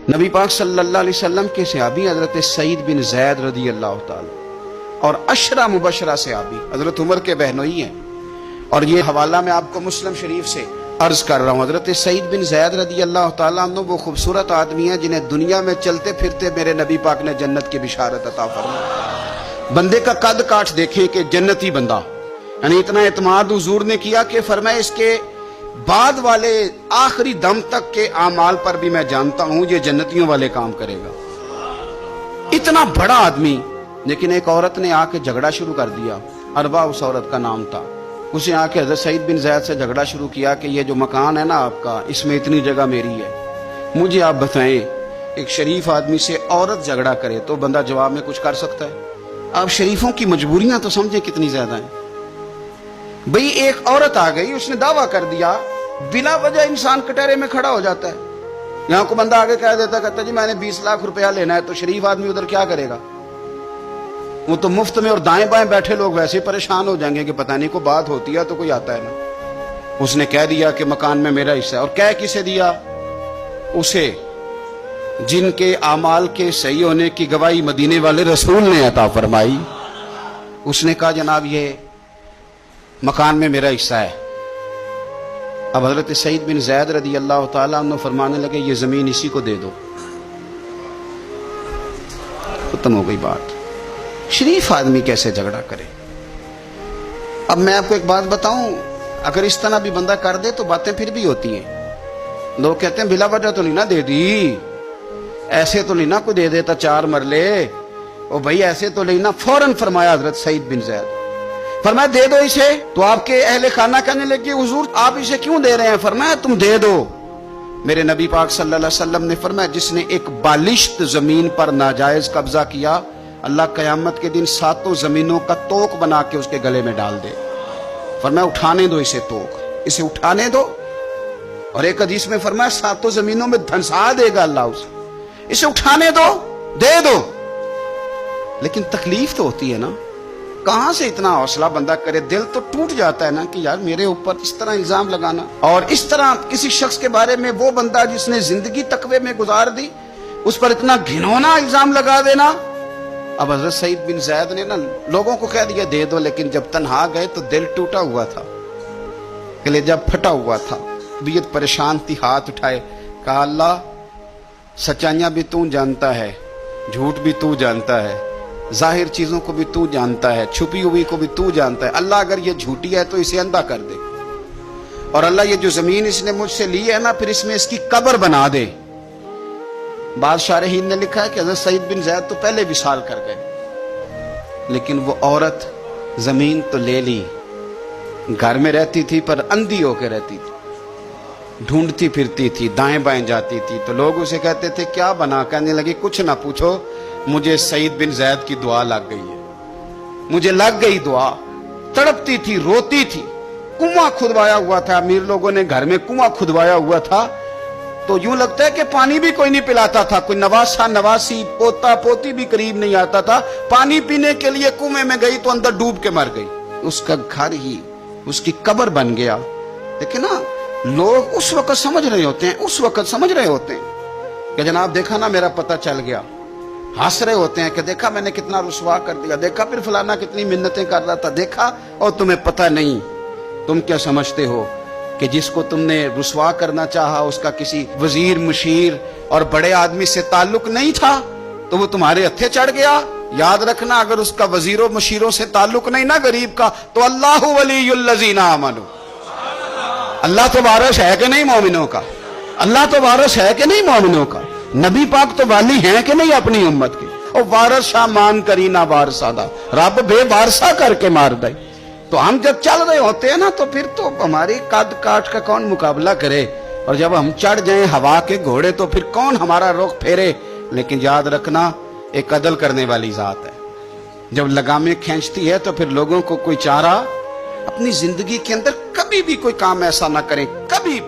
नबी पाक सल्लल्लाहु अलैहि वसल्लम के सहाबी हजरत सईद बिन ज़ैद रदी अल्लाह ताला और अशरा मुबशरा सहाबी हजरत उमर के बहनोई हैं। और ये हवाला मैं आपको मुस्लिम शरीफ से अर्ज कर रहा हूँ। हजरत सईद बिन ज़ैद रदी अल्लाह ताला अन्हु वो खूबसूरत आदमी हैं जिन्हें दुनिया में चलते फिरते मेरे नबी पाक ने जन्नत की बिशारत अता फरमाई। बंदे का कद काठ देखें कि जन्नती बंदा, यानी इतना एतमाद हुजूर ने किया कि फरमाया इसके बाद वाले आखिरी दम तक के आमाल पर भी मैं जानता हूं ये जन्नतियों वाले काम करेगा। इतना बड़ा आदमी, लेकिन एक औरत ने आके झगड़ा शुरू कर दिया। अरबा उस औरत का नाम था। उसने आके हजरत सईद बिन ज़ैद से झगड़ा शुरू किया कि ये जो मकान है ना आपका, इसमें इतनी जगह मेरी है, मुझे आप बताएं एक शरीफ आदमी से औरत झगड़ा करे तो बंदा जवाब में कुछ कर सकता है? आप शरीफों की मजबूरियां तो समझे कितनी ज्यादा हैं। भाई एक औरत आ गई, उसने दावा कर दिया, बिना वजह इंसान कटहरे में खड़ा हो जाता है। यहां को बंदा आगे कह देता, कहता जी मैंने 20 लाख रुपया लेना है, तो शरीफ आदमी उधर क्या करेगा? वो तो मुफ्त में, और दाएं बाएं बैठे लोग वैसे परेशान हो जाएंगे कि पता नहीं को बात होती है तो कोई आता है ना। उसने कह दिया कि मकान में मेरा हिस्सा है। और कह किसे दिया? उसे जिनके आमाल के सही होने की गवाही मदीने वाले रसूल ने अता फरमाई। उसने कहा जनाब ये मकान में मेरा हिस्सा है। अब हजरत सईद बिन ज़ैद रदी अल्लाह ताला अन्हु फरमाने लगे ये जमीन इसी को दे दो। खत्म हो गई बात। शरीफ आदमी कैसे झगड़ा करे? अब मैं आपको एक बात बताऊं, अगर इस तरह भी बंदा कर दे तो बातें फिर भी होती हैं। लोग कहते हैं बिला वजह तो नहीं ना दे दी, ऐसे तो नहीं ना कोई दे देता 4 मरले, ओ भाई ऐसे तो नहीं ना। फौरन फरमाया हजरत सईद बिन ज़ैद, फरमाया दे दो इसे। तो आपके अहले खाना कहने लगे हुजूर आप इसे क्यों दे रहे हैं? फरमाया तुम दे दो। मेरे नबी पाक सल्लल्लाहु अलैहि वसल्लम ने फरमाया जिसने एक बालिश्त जमीन पर नाजायज कब्जा किया, अल्लाह कयामत के दिन 7 जमीनों का तोक बना के उसके गले में डाल दे। फरमाया उठाने दो इसे, तोक इसे उठाने दो। और एक हदीस में फरमाया 7 जमीनों में धंसा देगा अल्लाह उसे, इसे उठाने दो, दे दो। लेकिन तकलीफ तो होती है ना, कहां से इतना हौसला बंदा करे? दिल तो टूट जाता है ना कि यार मेरे ऊपर इस तरह इल्जाम लगाना, और इस तरह किसी शख्स के बारे में, वो बंदा जिसने जिंदगी तकवे में गुजार दी, उस पर इतना घिनौना इल्जाम लगा देना। अब हजरत सईद बिन ज़ैद ने ना लोगों को कह दिया दे दो, लेकिन जब तन्हा गए तो दिल टूटा हुआ था, कलेजा फटा हुआ था, तबीयत परेशान थी। हाथ उठाए, कहा अल्लाह सच्चाइयां भी तू जानता है, झूठ भी तू जानता है, जाहिर चीजों को भी तू जानता है, छुपी हुई को भी तू जानता है। अल्लाह अगर ये झूठी है तो इसे अंधा कर दे, और अल्लाह ये जो जमीन इसने मुझसे ली है ना, फिर इसमें इसकी कब्र बना दे। बादशाह रहीन ने लिखा है कि हज़रत सईद बिन ज़ैद तो पहले विसाल कर गए, लेकिन वो औरत जमीन तो ले ली, घर में रहती थी पर अंधी होकर रहती थी, ढूंढती फिरती थी, दाएं बाएं जाती थी। तो लोग उसे कहते थे क्या बना? कहने लगी कुछ ना पूछो, मुझे सईद बिन ज़ैद की दुआ लग गई है, मुझे लग गई दुआ। तड़पती थी, रोती थी, कुआं खुदवाया हुआ था, अमीर लोगों ने घर में कुआं खुदवाया हुआ था, तो यूं लगता है कि पानी भी कोई नहीं पिलाता था, कोई नवासा नवासी पोता पोती भी करीब नहीं आता था। पानी पीने के लिए कुएं में गई तो अंदर डूब के मर गई, उसका घर ही उसकी कब्र बन गया। लेकिन ना लोग उस वक्त समझ रहे होते हैं, उस वक्त समझ रहे होते हैं कि जनाब देखा ना मेरा पता चल गया, हंस रहे होते हैं कि देखा मैंने कितना रुसवा कर दिया, देखा फिर फलाना कितनी मिन्नतें कर रहा था, देखा। और तुम्हें पता नहीं, तुम क्या समझते हो कि जिसको तुमने रुसवा करना चाहा उसका किसी वजीर मुशीर और बड़े आदमी से ताल्लुक नहीं था तो वो तुम्हारे हत्थे चढ़ गया? याद रखना, अगर उसका वजीरों मुशीरों से ताल्लुक नहीं ना गरीब का, तो अल्लाहु वलियुल लज़ीना आमनू, अल्लाह तो वारिस है कि नहीं मोमिनों का? अल्लाह तो वारिस है कि नहीं मोमिनों का? नबी पाक तो वाली हैं कि नहीं अपनी उम्मत के? और वारिस शाह मान करी ना वारसादा, रब बेवारसा करके मार दे। तो हम जब चल रहे होते हैं ना, तो फिर तो हमारी कद काठ का कौन मुकाबला करे, और जब हम चढ़ जाएं हवा के घोड़े तो फिर कौन हमारा रुख फेरे। लेकिन याद रखना एक अदल करने वाली जात है, जब लगामें खींचती है तो फिर लोगों को कोई चारा। अपनी जिंदगी के अंदर कभी भी कोई काम ऐसा ना करें, कभी